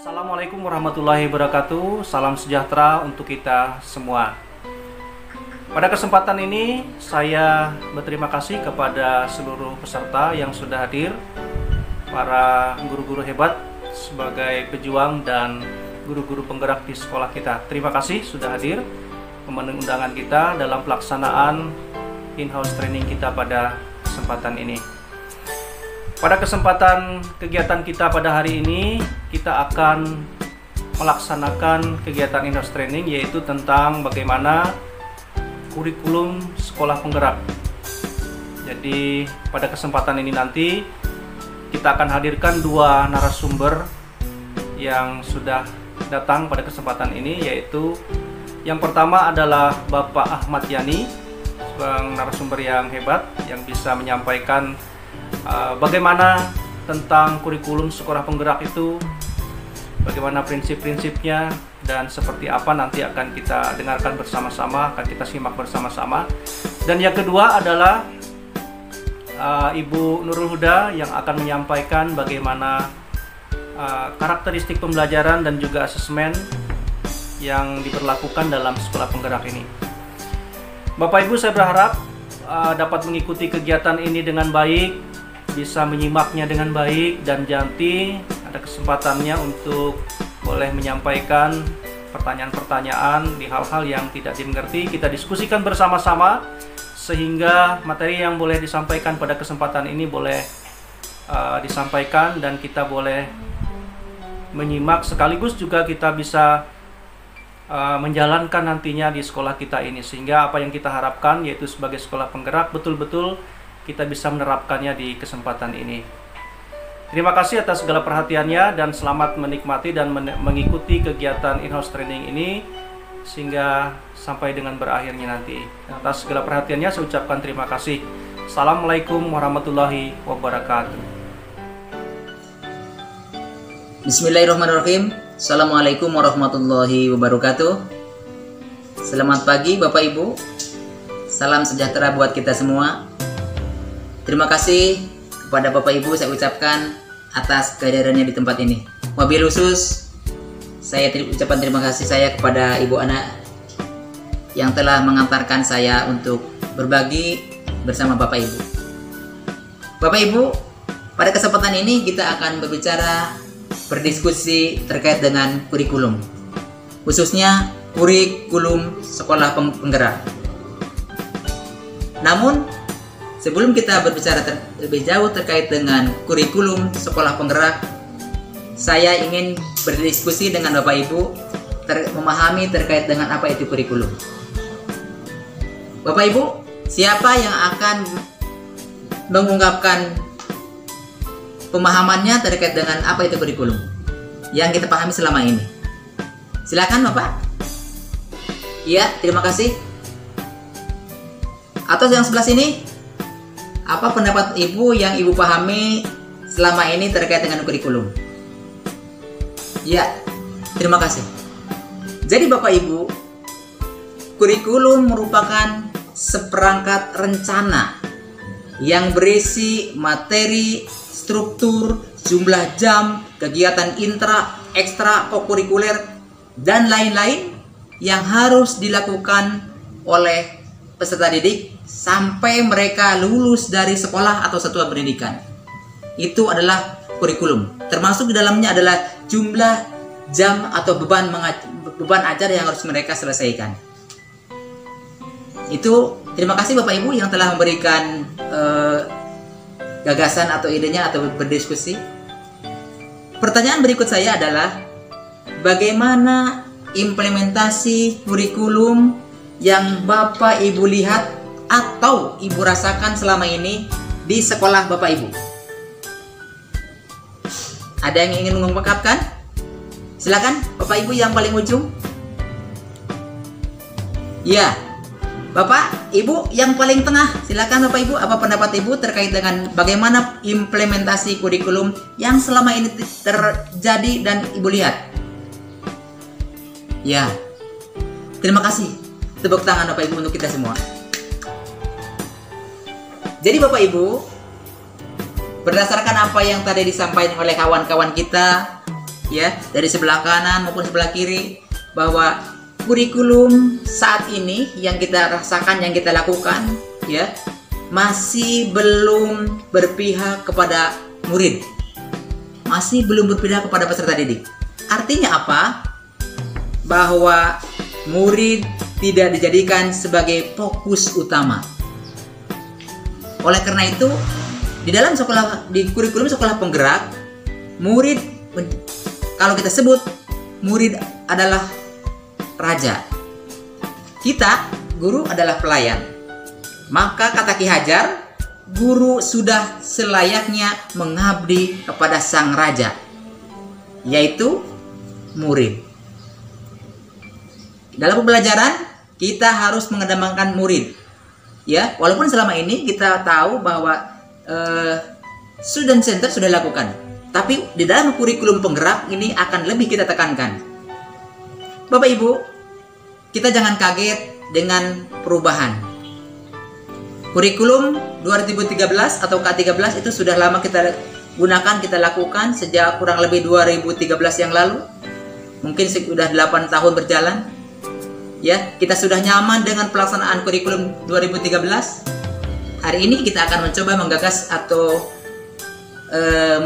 Assalamualaikum warahmatullahi wabarakatuh. Salam sejahtera untuk kita semua. Pada kesempatan ini saya berterima kasih kepada seluruh peserta yang sudah hadir, para guru-guru hebat sebagai pejuang dan guru-guru penggerak di sekolah kita. Terima kasih sudah hadir memenuhi undangan kita dalam pelaksanaan in-house training kita pada kesempatan ini. Pada kesempatan kegiatan kita pada hari ini, kita akan melaksanakan kegiatan in-house training, yaitu tentang bagaimana kurikulum sekolah penggerak. Jadi pada kesempatan ini nanti kita akan hadirkan dua narasumber yang sudah datang pada kesempatan ini, yaitu yang pertama adalah Bapak Ahmad Yani, seorang narasumber yang hebat yang bisa menyampaikan bagaimana tentang kurikulum sekolah penggerak itu, bagaimana prinsip-prinsipnya, dan seperti apa nanti akan kita dengarkan bersama-sama, akan kita simak bersama-sama. Dan yang kedua adalah Ibu Nurul Huda yang akan menyampaikan bagaimana karakteristik pembelajaran dan juga asesmen yang diberlakukan dalam sekolah penggerak ini. Bapak Ibu, saya berharap dapat mengikuti kegiatan ini dengan baik, bisa menyimaknya dengan baik, dan nanti ada kesempatannya untuk boleh menyampaikan pertanyaan-pertanyaan di hal-hal yang tidak dimengerti. Kita diskusikan bersama-sama sehingga materi yang boleh disampaikan pada kesempatan ini boleh disampaikan dan kita boleh menyimak, sekaligus juga kita bisa menjalankan nantinya di sekolah kita ini, sehingga apa yang kita harapkan yaitu sebagai sekolah penggerak betul-betul kita bisa menerapkannya di kesempatan ini. Terima kasih atas segala perhatiannya dan selamat menikmati dan mengikuti kegiatan in-house training ini sehingga sampai dengan berakhirnya nanti. Atas segala perhatiannya saya ucapkan terima kasih. Assalamualaikum warahmatullahi wabarakatuh. Bismillahirrahmanirrahim. Assalamualaikum warahmatullahi wabarakatuh. Selamat pagi Bapak Ibu. Salam sejahtera buat kita semua. Terima kasih kepada Bapak Ibu saya ucapkan atas kehadirannya di tempat ini. Wabil khusus saya ucapkan terima kasih saya kepada Ibu Ana yang telah mengantarkan saya untuk berbagi bersama Bapak Ibu. Bapak Ibu, pada kesempatan ini kita akan berdiskusi terkait dengan kurikulum, khususnya kurikulum sekolah penggerak. Namun sebelum kita berbicara lebih jauh terkait dengan kurikulum sekolah penggerak, saya ingin berdiskusi dengan Bapak Ibu memahami terkait dengan apa itu kurikulum. Bapak Ibu, siapa yang akan mengungkapkan pemahamannya terkait dengan apa itu kurikulum yang kita pahami selama ini? Silakan Bapak. Iya, terima kasih. Atau yang sebelah sini, apa pendapat Ibu yang Ibu pahami selama ini terkait dengan kurikulum? Ya, terima kasih. Jadi Bapak Ibu, kurikulum merupakan seperangkat rencana yang berisi materi, struktur, jumlah jam, kegiatan ekstra kokurikuler, dan lain-lain yang harus dilakukan oleh peserta didik sampai mereka lulus dari sekolah atau satuan pendidikan. Itu adalah kurikulum. Termasuk di dalamnya adalah jumlah jam atau beban ajar yang harus mereka selesaikan. Itu terima kasih Bapak Ibu yang telah memberikan gagasan atau idenya atau berdiskusi. Pertanyaan berikut saya adalah bagaimana implementasi kurikulum yang Bapak Ibu lihat atau Ibu rasakan selama ini di sekolah Bapak Ibu? Ada yang ingin mengungkapkan? Silakan Bapak Ibu yang paling ujung. Ya, Bapak Ibu yang paling tengah, silakan Bapak Ibu, apa pendapat Ibu terkait dengan bagaimana implementasi kurikulum yang selama ini terjadi dan Ibu lihat? Ya, terima kasih. Tepuk tangan Bapak Ibu untuk kita semua. Jadi Bapak Ibu, berdasarkan apa yang tadi disampaikan oleh kawan-kawan kita ya, dari sebelah kanan maupun sebelah kiri, bahwa kurikulum saat ini yang kita rasakan, yang kita lakukan, ya, masih belum berpihak kepada murid, masih belum berpihak kepada peserta didik. Artinya apa? Bahwa murid tidak dijadikan sebagai fokus utama. Oleh karena itu, di dalam sekolah, di kurikulum sekolah penggerak, murid, kalau kita sebut, murid adalah raja. Kita, guru, adalah pelayan. Maka kata Ki Hajar, guru sudah selayaknya mengabdi kepada sang raja, yaitu murid. Dalam pembelajaran, kita harus mengedepankan murid. Ya, walaupun selama ini kita tahu bahwa student center sudah dilakukan, tapi di dalam kurikulum penggerak ini akan lebih kita tekankan. Bapak Ibu, kita jangan kaget dengan perubahan. Kurikulum 2013 atau K13 itu sudah lama kita gunakan, kita lakukan sejak kurang lebih 2013 yang lalu. Mungkin sudah 8 tahun berjalan. Ya, kita sudah nyaman dengan pelaksanaan kurikulum 2013. Hari ini kita akan mencoba menggagas atau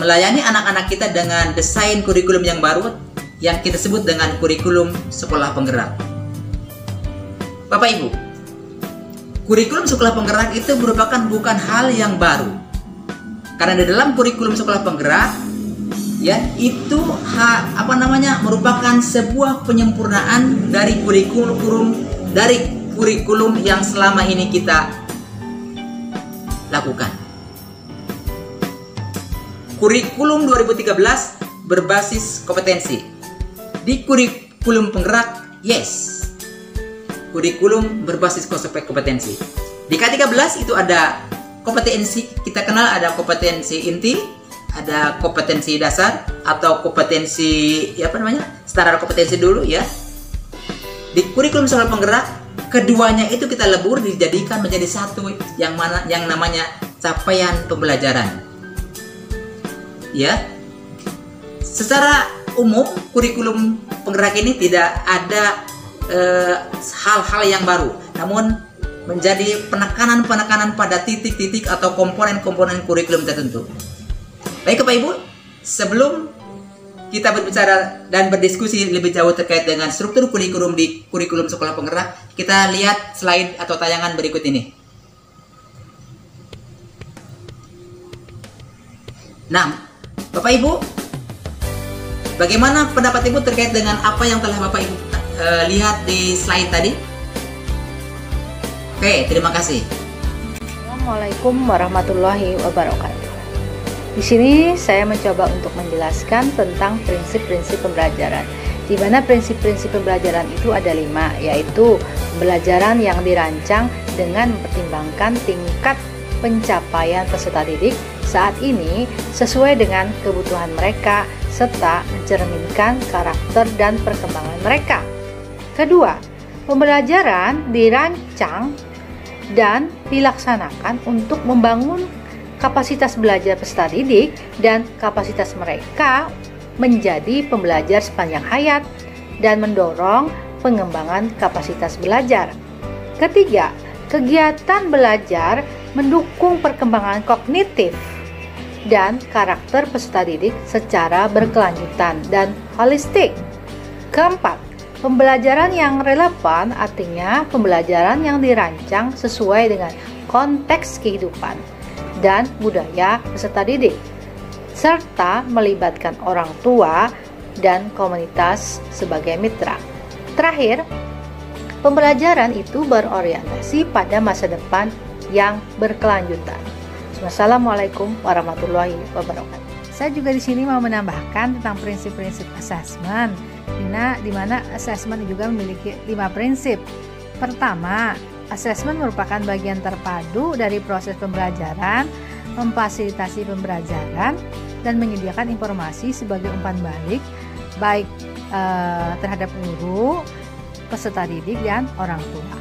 melayani anak-anak kita dengan desain kurikulum yang baru yang kita sebut dengan kurikulum sekolah penggerak. Bapak Ibu, kurikulum sekolah penggerak itu merupakan bukan hal yang baru. Karena di dalam kurikulum sekolah penggerak, ya, itu merupakan sebuah penyempurnaan dari kurikulum yang selama ini kita lakukan. Kurikulum 2013 berbasis kompetensi. Di kurikulum penggerak, yes, kurikulum berbasis kompetensi. Di K13 itu ada kompetensi, kita kenal ada kompetensi inti, ada kompetensi dasar atau kompetensi standar kompetensi dulu, ya. Di kurikulum sekolah penggerak, keduanya itu kita lebur dijadikan menjadi satu yang namanya capaian pembelajaran. Ya. Secara umum kurikulum penggerak ini tidak ada hal-hal yang baru, namun menjadi penekanan pada titik-titik atau komponen-komponen kurikulum tertentu. Baik Bapak Ibu, sebelum kita berbicara dan berdiskusi lebih jauh terkait dengan struktur kurikulum di kurikulum sekolah penggerak, kita lihat slide atau tayangan berikut ini. Nah, Bapak Ibu, bagaimana pendapat Ibu terkait dengan apa yang telah Bapak Ibu lihat di slide tadi? Oke, terima kasih. Assalamualaikum warahmatullahi wabarakatuh. Di sini saya mencoba untuk menjelaskan tentang prinsip-prinsip pembelajaran, di mana prinsip-prinsip pembelajaran itu ada 5, yaitu pembelajaran yang dirancang dengan mempertimbangkan tingkat pencapaian peserta didik saat ini sesuai dengan kebutuhan mereka serta mencerminkan karakter dan perkembangan mereka. Kedua, pembelajaran dirancang dan dilaksanakan untuk membangun kapasitas belajar peserta didik dan kapasitas mereka menjadi pembelajar sepanjang hayat dan mendorong pengembangan kapasitas belajar. Ketiga, kegiatan belajar mendukung perkembangan kognitif dan karakter peserta didik secara berkelanjutan dan holistik. Keempat, pembelajaran yang relevan artinya pembelajaran yang dirancang sesuai dengan konteks kehidupan dan budaya peserta didik, serta melibatkan orang tua dan komunitas sebagai mitra. Terakhir, pembelajaran itu berorientasi pada masa depan yang berkelanjutan. Wassalamualaikum warahmatullahi wabarakatuh. Saya juga di sini mau menambahkan tentang prinsip-prinsip assessment, di mana assessment juga memiliki 5 prinsip. Pertama, assessment merupakan bagian terpadu dari proses pembelajaran, memfasilitasi pembelajaran, dan menyediakan informasi sebagai umpan balik baik terhadap guru, peserta didik, dan orang tua.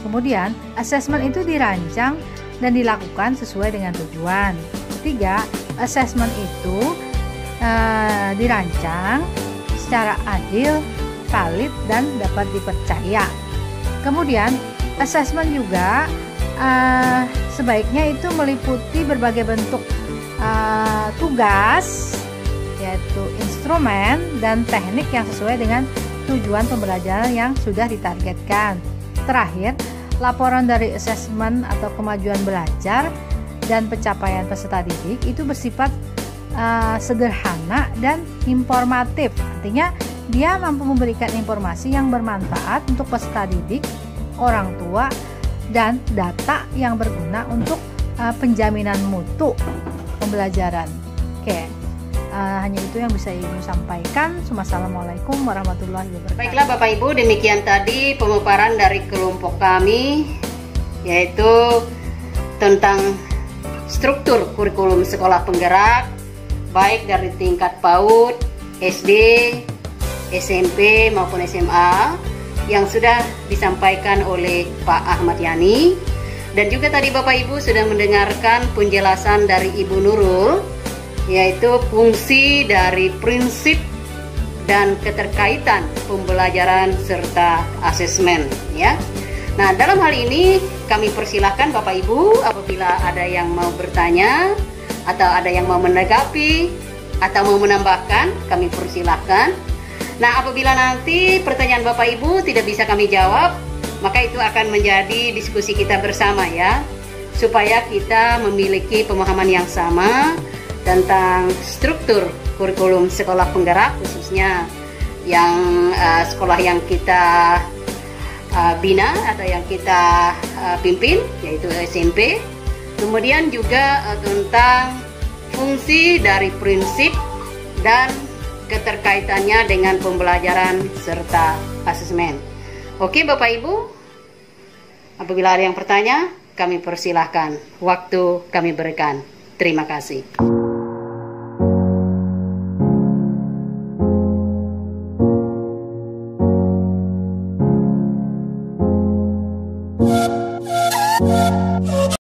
Kemudian, assessment itu dirancang dan dilakukan sesuai dengan tujuan. Ketiga, assessment itu dirancang secara adil, valid, dan dapat dipercaya. Kemudian asesmen juga sebaiknya itu meliputi berbagai bentuk tugas, yaitu instrumen dan teknik yang sesuai dengan tujuan pembelajaran yang sudah ditargetkan. Terakhir, laporan dari asesmen atau kemajuan belajar dan pencapaian peserta didik itu bersifat sederhana dan informatif. Artinya dia mampu memberikan informasi yang bermanfaat untuk peserta didik, orang tua, dan data yang berguna untuk penjaminan mutu pembelajaran. Oke, hanya itu yang bisa Ibu sampaikan. Wassalamualaikum warahmatullahi wabarakatuh. Baiklah Bapak Ibu, demikian tadi pemaparan dari kelompok kami, yaitu tentang struktur kurikulum sekolah penggerak, baik dari tingkat PAUD, SD, SMP maupun SMA, yang sudah disampaikan oleh Pak Ahmad Yani. Dan juga tadi Bapak Ibu sudah mendengarkan penjelasan dari Ibu Nurul, yaitu fungsi dari prinsip dan keterkaitan pembelajaran serta asesmen, ya. Nah, dalam hal ini kami persilahkan Bapak Ibu apabila ada yang mau bertanya atau ada yang mau menanggapi atau mau menambahkan, kami persilahkan. Nah, apabila nanti pertanyaan Bapak Ibu tidak bisa kami jawab, maka itu akan menjadi diskusi kita bersama, ya, supaya kita memiliki pemahaman yang sama tentang struktur kurikulum sekolah penggerak, khususnya yang sekolah yang kita bina atau yang kita pimpin, yaitu SMP. Kemudian juga tentang fungsi dari prinsip dan keterkaitannya dengan pembelajaran serta asesmen. Oke Bapak Ibu, apabila ada yang bertanya, kami persilahkan. Waktu kami berikan. Terima kasih.